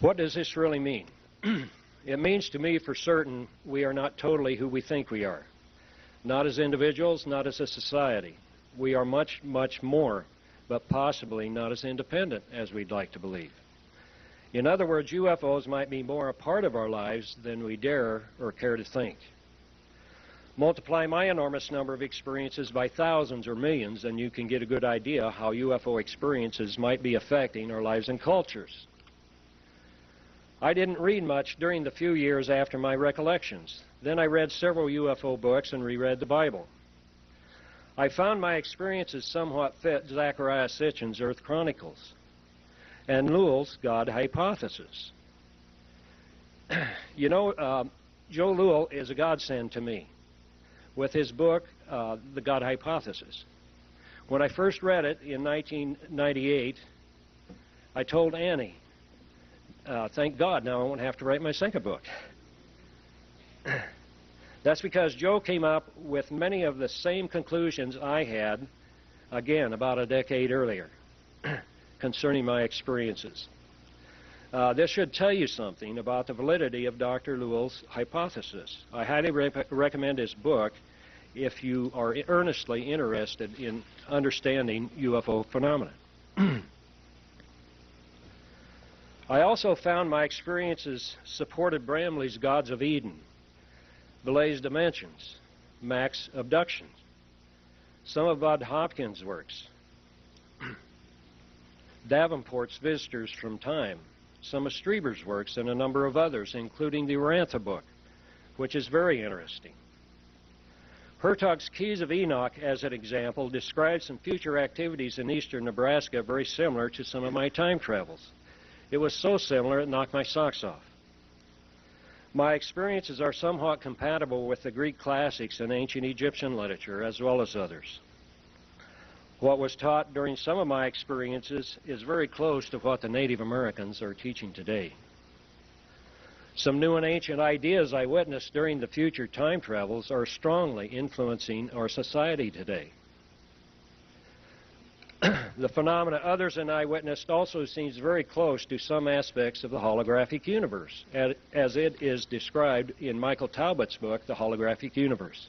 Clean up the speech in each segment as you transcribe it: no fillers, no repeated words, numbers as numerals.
What does this really mean? It means to me for certain we are not totally who we think we are. Not as individuals, not as a society. We are much, much more, but possibly not as independent as we'd like to believe. In other words, UFOs might be more a part of our lives than we dare or care to think. Multiply my enormous number of experiences by thousands or millions, and you can get a good idea how UFO experiences might be affecting our lives and cultures. I didn't read much during the few years after my recollections. Then I read several UFO books and reread the Bible. I found my experiences somewhat fit Zachariah Sitchin's Earth Chronicles and Lowell's God Hypothesis. You know, Joe Lowell is a godsend to me with his book, The God Hypothesis. When I first read it in 1998, I told Annie, thank God, now I won't have to write my second book. That's because Joe came up with many of the same conclusions I had, again, about a decade earlier, concerning my experiences. This should tell you something about the validity of Dr. Lowell's hypothesis. I highly recommend his book if you are earnestly interested in understanding UFO phenomena. I also found my experiences supported Bramley's Gods of Eden, Belay's Dimensions, Mac's Abductions, some of Bud Hopkins' works, Davenport's Visitors from Time, some of Strieber's works, and a number of others, including the Urantha book, which is very interesting. Hertog's Keys of Enoch, as an example, describes some future activities in eastern Nebraska very similar to some of my time travels. It was so similar it knocked my socks off. My experiences are somewhat compatible with the Greek classics and ancient Egyptian literature, as well as others. What was taught during some of my experiences is very close to what the Native Americans are teaching today. Some new and ancient ideas I witnessed during the future time travels are strongly influencing our society today. The phenomena others and I witnessed also seems very close to some aspects of the holographic universe, as it is described in Michael Talbot's book, The Holographic Universe.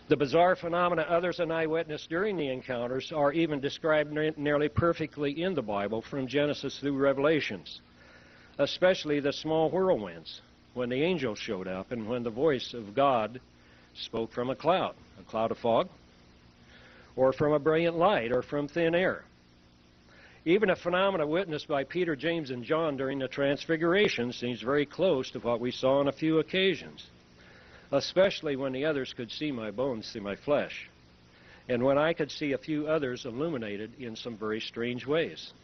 The bizarre phenomena others and I witnessed during the encounters are even described nearly perfectly in the Bible from Genesis through Revelations, especially the small whirlwinds, when the angels showed up and when the voice of God spoke from a cloud of fog, or from a brilliant light, or from thin air. Even a phenomena witnessed by Peter, James, and John during the Transfiguration seems very close to what we saw on a few occasions, especially when the others could see my bones through my flesh, and when I could see a few others illuminated in some very strange ways.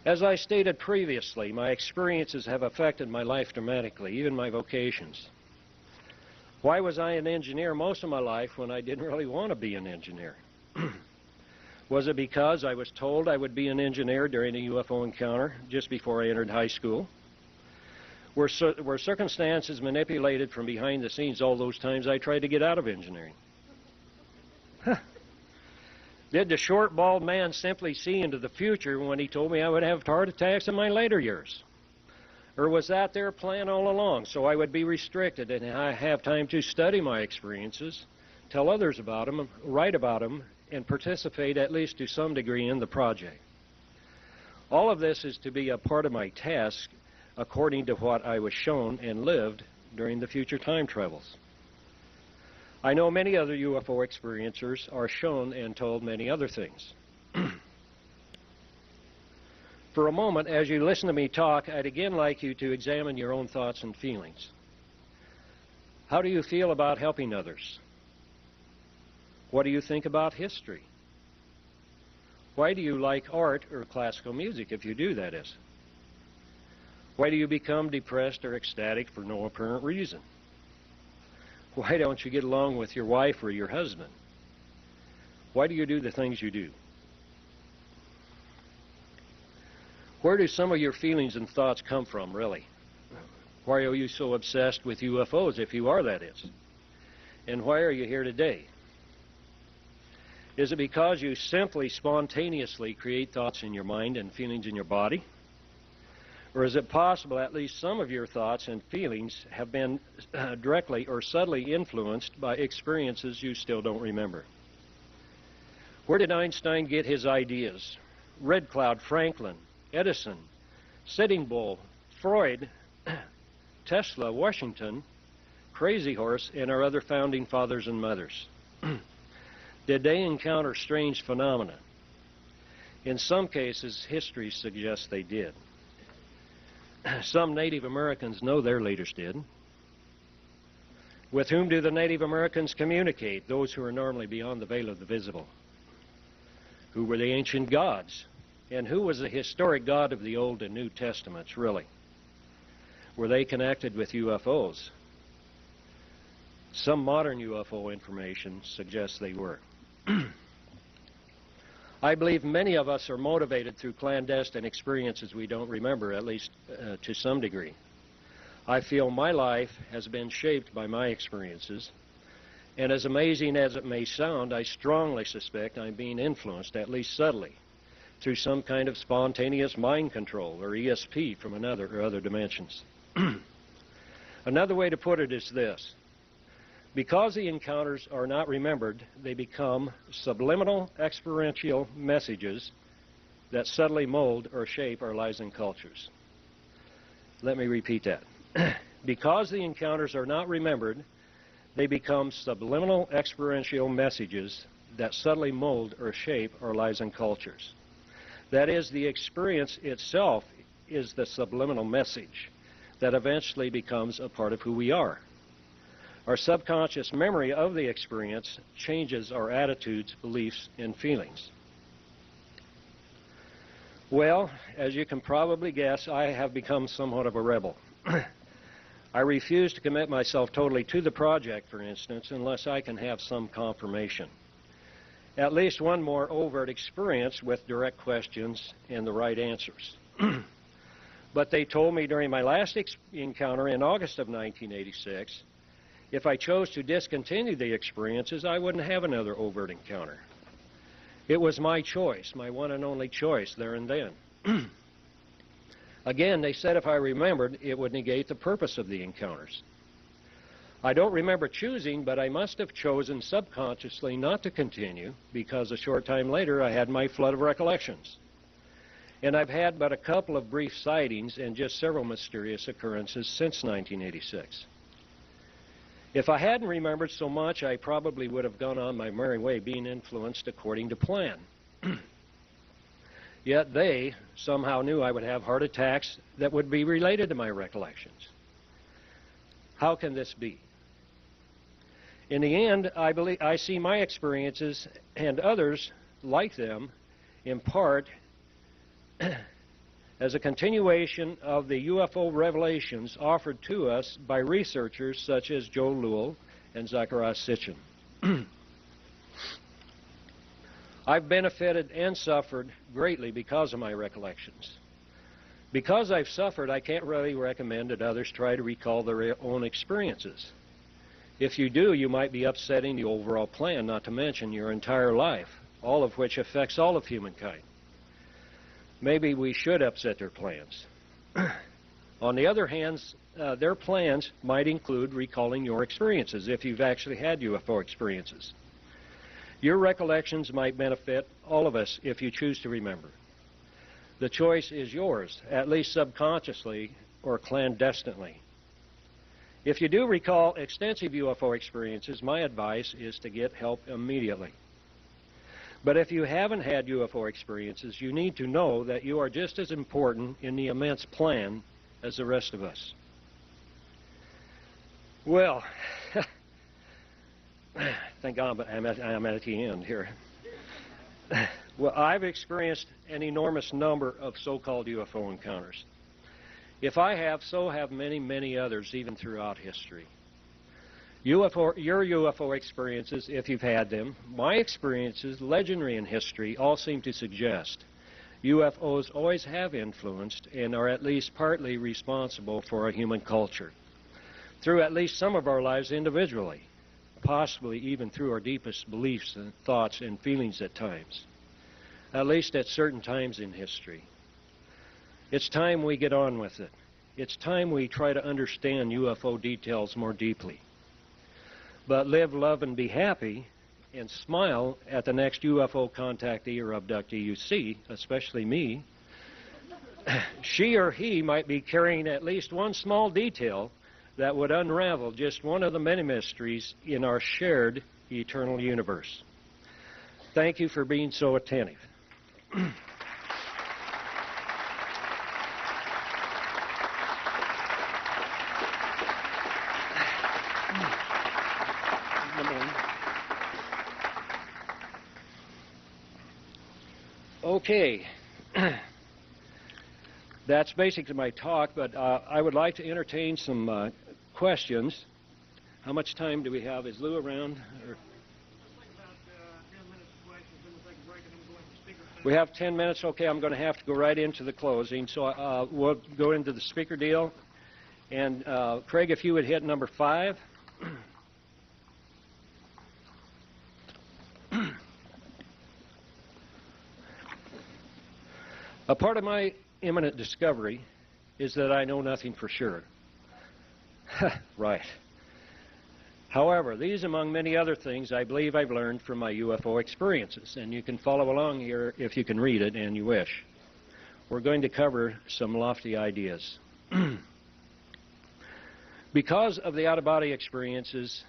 As I stated previously, my experiences have affected my life dramatically, even my vocations. Why was I an engineer most of my life when I didn't really want to be an engineer? Was it because I was told I would be an engineer during a UFO encounter just before I entered high school? Were circumstances manipulated from behind the scenes all those times I tried to get out of engineering? Did the short, bald man simply see into the future when he told me I would have heart attacks in my later years? Or was that their plan all along, so I would be restricted and I have time to study my experiences, tell others about them, write about them, and participate at least to some degree in the project? All of this is to be a part of my task according to what I was shown and lived during the future time travels. I know many other UFO experiencers are shown and told many other things. For a moment, as you listen to me talk, I'd again like you to examine your own thoughts and feelings. How do you feel about helping others? What do you think about history? Why do you like art or classical music, if you do, that is? Why do you become depressed or ecstatic for no apparent reason? Why don't you get along with your wife or your husband? Why do you do the things you do? Where do some of your feelings and thoughts come from, really? Why are you so obsessed with UFOs, if you are, that is? And why are you here today? Is it because you simply spontaneously create thoughts in your mind and feelings in your body? Or is it possible at least some of your thoughts and feelings have been directly or subtly influenced by experiences you still don't remember? Where did Einstein get his ideas? Red Cloud, Franklin, Edison, Sitting Bull, Freud, Tesla, Washington, Crazy Horse, and our other founding fathers and mothers? Did they encounter strange phenomena? In some cases, history suggests they did. Some Native Americans know their leaders did. With whom do the Native Americans communicate? Those who are normally beyond the veil of the visible. Who were the ancient gods? And who was the historic God of the Old and New Testaments, really? Were they connected with UFOs? Some modern UFO information suggests they were. I believe many of us are motivated through clandestine experiences we don't remember, at least to some degree. I feel my life has been shaped by my experiences, and as amazing as it may sound, I strongly suspect I'm being influenced, at least subtly, through some kind of spontaneous mind control, or ESP, from another or other dimensions. Another way to put it is this. Because the encounters are not remembered, they become subliminal experiential messages that subtly mold or shape our lives and cultures. Let me repeat that. Because the encounters are not remembered, they become subliminal experiential messages that subtly mold or shape our lives and cultures. That is, the experience itself is the subliminal message that eventually becomes a part of who we are. Our subconscious memory of the experience changes our attitudes, beliefs, and feelings. Well, as you can probably guess, I have become somewhat of a rebel. I refuse to commit myself totally to the project, for instance, unless I can have some confirmation. At least one more overt experience with direct questions and the right answers. But they told me during my last encounter in August of 1986, if I chose to discontinue the experiences, I wouldn't have another overt encounter. It was my choice, my one and only choice, there and then. Again, they said if I remembered, it would negate the purpose of the encounters. I don't remember choosing, but I must have chosen subconsciously not to continue, because a short time later I had my flood of recollections. And I've had but a couple of brief sightings and just several mysterious occurrences since 1986. If I hadn't remembered so much, I probably would have gone on my merry way, being influenced according to plan. Yet they somehow knew I would have heart attacks that would be related to my recollections. How can this be? In the end, I see my experiences and others like them, in part, as a continuation of the UFO revelations offered to us by researchers such as Joe Lewell and Zacharias Sitchin. I've benefited and suffered greatly because of my recollections. Because I've suffered, I can't really recommend that others try to recall their own experiences. If you do, you might be upsetting the overall plan, not to mention your entire life, all of which affects all of humankind. Maybe we should upset their plans. On the other hand, their plans might include recalling your experiences if you've actually had UFO experiences. Your recollections might benefit all of us if you choose to remember. The choice is yours, at least subconsciously or clandestinely. If you do recall extensive UFO experiences, my advice is to get help immediately. But if you haven't had UFO experiences, you need to know that you are just as important in the immense plan as the rest of us. Well, thank God I'm at the end here. Well, I've experienced an enormous number of so-called UFO encounters. If I have, so have many, many others, even throughout history. Your UFO experiences, if you've had them, my experiences, legendary in history, all seem to suggest UFOs always have influenced and are at least partly responsible for a human culture, through at least some of our lives individually. possibly even through our deepest beliefs and thoughts and feelings at times, at least at certain times in history. It's time we get on with it. It's time we try to understand UFO details more deeply. But live, love, and be happy, and smile at the next UFO contactee or abductee you see, especially me. She or he might be carrying at least one small detail that would unravel just one of the many mysteries in our shared eternal universe. Thank you for being so attentive. Okay. That's basically my talk, but I would like to entertain some questions. How much time do we have? Is Lou around? Or? We have 10 minutes. Okay, I'm going to have to go right into the closing. So we'll go into the speaker deal. And Craig, if you would hit number 5. A part of my imminent discovery is that I know nothing for sure. Right. However, these among many other things I believe I've learned from my UFO experiences, and you can follow along here if you can read it and you wish. We're going to cover some lofty ideas. Because of the out-of-body experiences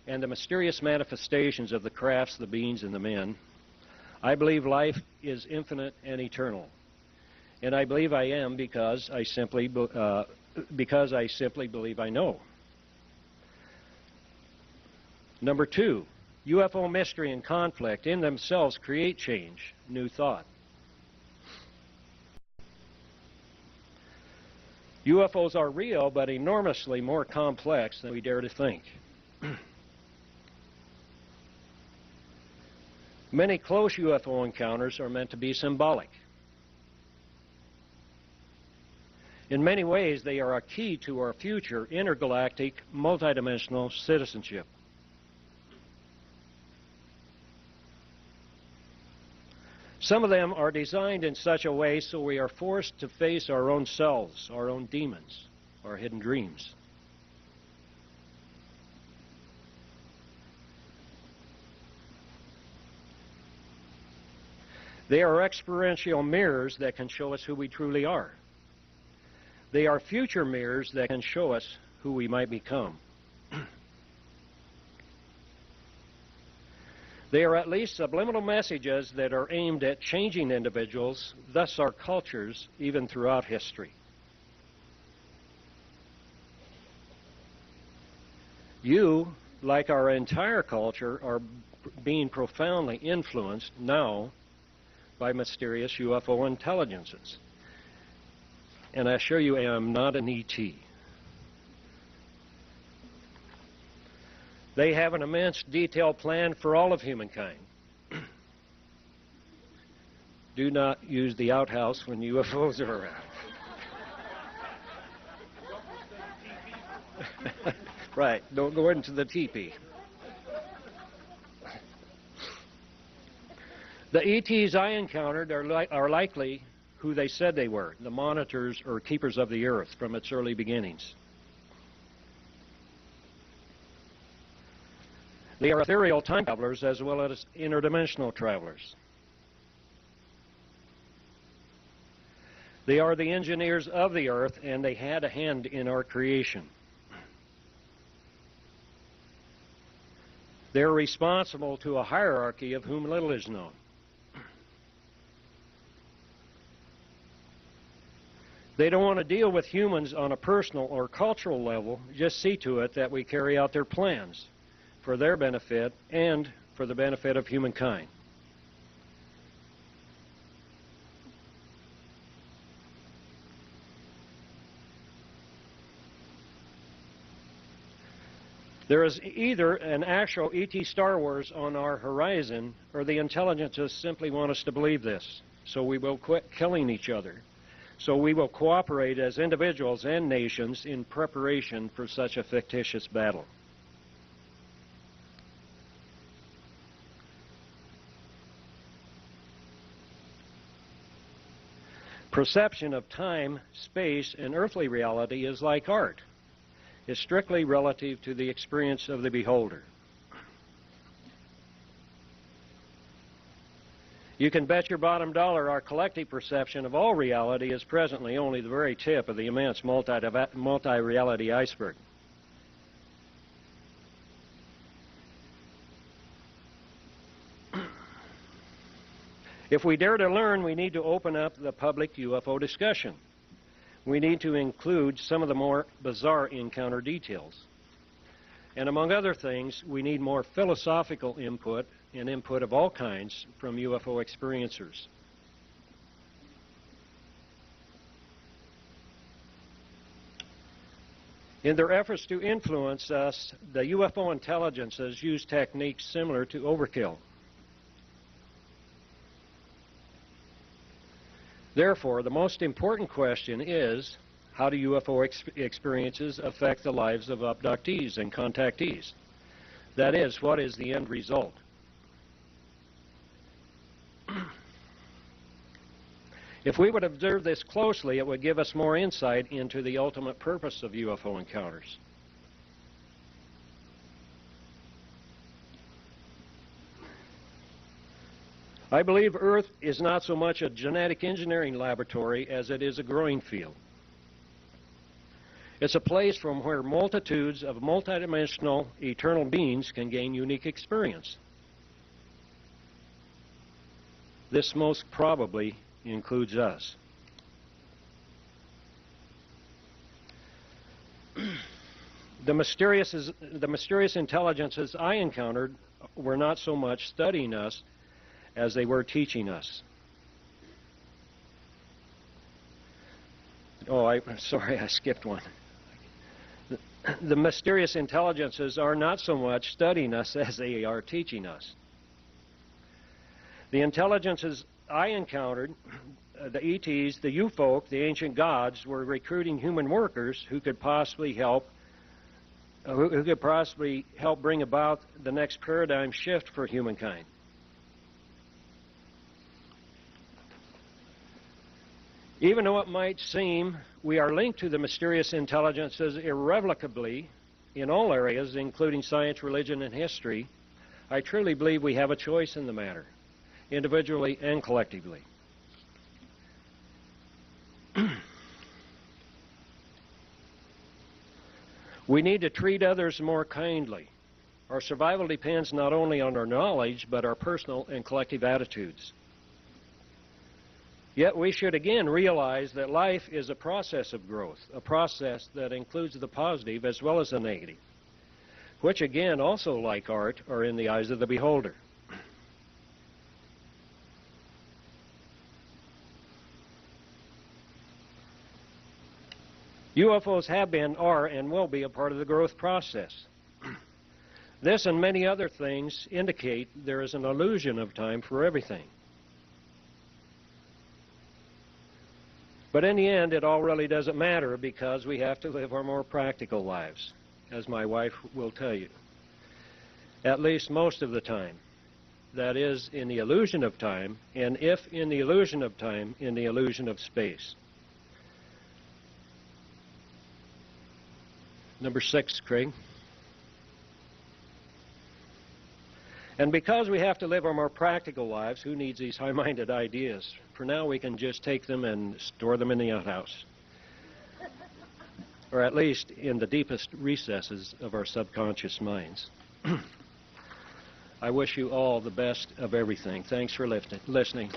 and the mysterious manifestations of the crafts, the beings, and the men, I believe life is infinite and eternal. And I believe I am because I simply believe I know. Number 2, UFO mystery and conflict in themselves create change, new thought. UFOs are real, but enormously more complex than we dare to think. Many close UFO encounters are meant to be symbolic. In many ways, they are a key to our future intergalactic, multidimensional citizenship. Some of them are designed in such a way so we are forced to face our own selves, our own demons, our hidden dreams. They are experiential mirrors that can show us who we truly are. They are future mirrors that can show us who we might become. They are at least subliminal messages that are aimed at changing individuals, thus our cultures, even throughout history. You, like our entire culture, are being profoundly influenced now by mysterious UFO intelligences. And I assure you, I am not an ET. They have an immense detailed plan for all of humankind. Do not use the outhouse when UFOs are around. Right, don't go into the teepee. The ETs I encountered are likely who they said they were, the monitors or keepers of the earth from its early beginnings. They are ethereal time travelers as well as interdimensional travelers. They are the engineers of the earth, and they had a hand in our creation. They are responsible to a hierarchy of whom little is known. They don't want to deal with humans on a personal or cultural level, just see to it that we carry out their plans for their benefit and for the benefit of humankind. There is either an actual ET Star Wars on our horizon, or the intelligences simply want us to believe this, so we will quit killing each other. So we will cooperate as individuals and nations in preparation for such a fictitious battle. Perception of time, space, and earthly reality is like art. It's strictly relative to the experience of the beholder. You can bet your bottom dollar our collective perception of all reality is presently only the very tip of the immense multi-reality iceberg. If we dare to learn, we need to open up the public UFO discussion. We need to include some of the more bizarre encounter details. And among other things, we need more philosophical input and input of all kinds from UFO experiencers. In their efforts to influence us, the UFO intelligences use techniques similar to overkill. Therefore, the most important question is, how do UFO experiences affect the lives of abductees and contactees? That is, what is the end result? If we would observe this closely, it would give us more insight into the ultimate purpose of UFO encounters. I believe Earth is not so much a genetic engineering laboratory as it is a growing field. It's a place from where multitudes of multidimensional eternal beings can gain unique experience. This most probably includes us. The mysterious intelligences I encountered were not so much studying us as they were teaching us. Oh, sorry, I skipped one. The mysterious intelligences are not so much studying us as they are teaching us. The intelligences I encountered, the ETs, the U-folk, the ancient gods, were recruiting human workers who could possibly help bring about the next paradigm shift for humankind. Even though it might seem we are linked to the mysterious intelligences irrevocably in all areas, including science, religion, and history, I truly believe we have a choice in the matter, individually and collectively. We need to treat others more kindly. Our survival depends not only on our knowledge, but our personal and collective attitudes. Yet we should again realize that life is a process of growth, a process that includes the positive as well as the negative, which again, also like art, are in the eyes of the beholder. UFOs have been, are, and will be a part of the growth process. This and many other things indicate there is an illusion of time for everything. But in the end, it all really doesn't matter because we have to live our more practical lives, as my wife will tell you. At least most of the time. That is, in the illusion of time, and if in the illusion of time, in the illusion of space. Number 6, Craig. And because we have to live our more practical lives, who needs these high-minded ideas? For now, we can just take them and store them in the outhouse. Or at least in the deepest recesses of our subconscious minds. I wish you all the best of everything. Thanks for listening.